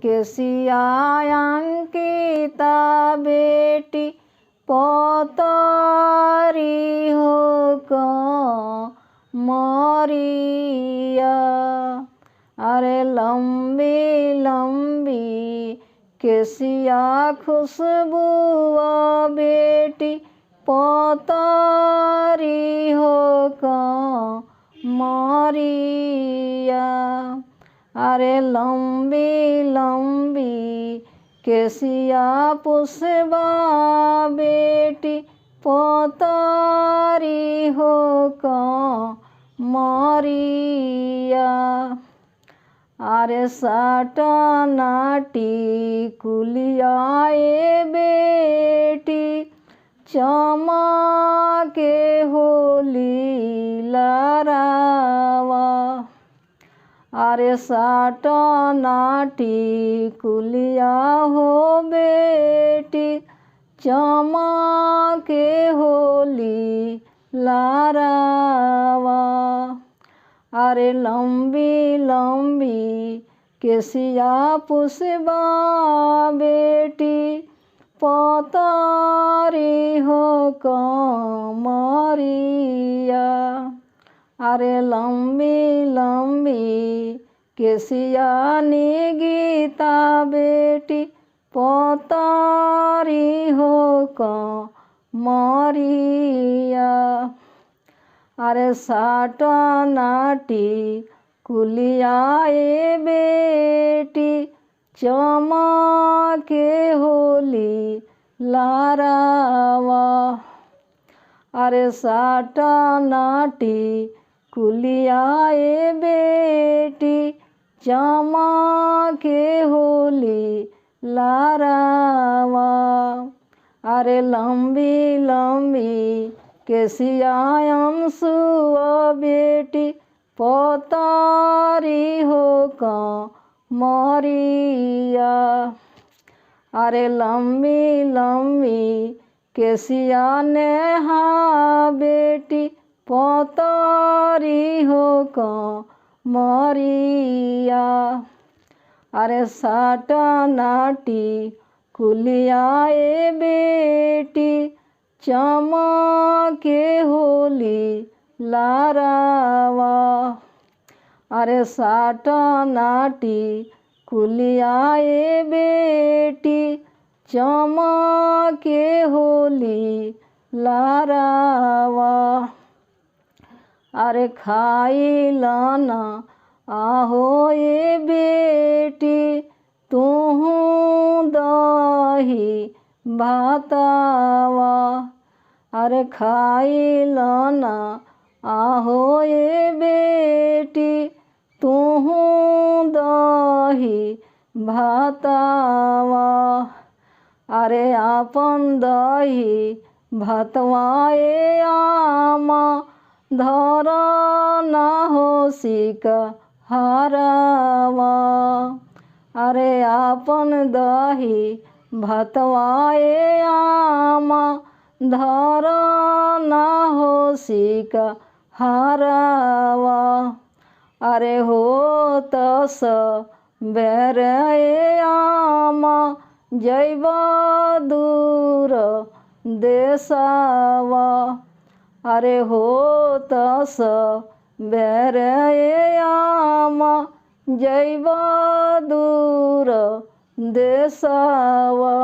केसियायांकिता बेटी पोतरी हो मरिया। अरे लंबी लंबी केसिया खुशबू बेटी पोतरी हो मरिया। अरे लंबी लंबी केसिया पुष्पा बेटी पोतरी हो मरिया। अरे साटनाटी कुलियाए बेटी चमके होली लरावा। अरे साटनाटी कुलिया हो बेटी चमके होली लरावा। अरे लंबी लंबी केसिया पुष्पा बेटी पोतरी हो मरिया। अरे लंबी लंबी केसिया निगीता बेटी पोतरी हो मरिया। अरे साटनाटी कुलियाए बेटी चमके होली लरावा। अरे साटनाटी कुलियाए बेटी चमके होली लरावा। अरे लंबी लंबी केसिया अंशुआ बेटी पोतरी हो मरिया। अरे लंबी लंबी केसिया नेहा बेटी पोतरी हो मरिया। अरे साटनाटी कुलियाए बेटी चमके होली लरावा। अरे साटनाटी कुलियाए बेटी चमके होली लरावा। अरे खाइलाना आहो ये बेटी तुहू दही भातावा। अरे खाइलाना आहो ये बेटी तुहू दही भातावा। अरे आपन दही भातवाए आमा धर ना हो सिक हरावा। अरे आपन दही भातवाए आमा धर ना हो सिक हरावा। अरे हो तस बेरे आमा जैब दूर देसावा। अरे हो तस बेरे आमा जैब दूर देसावा।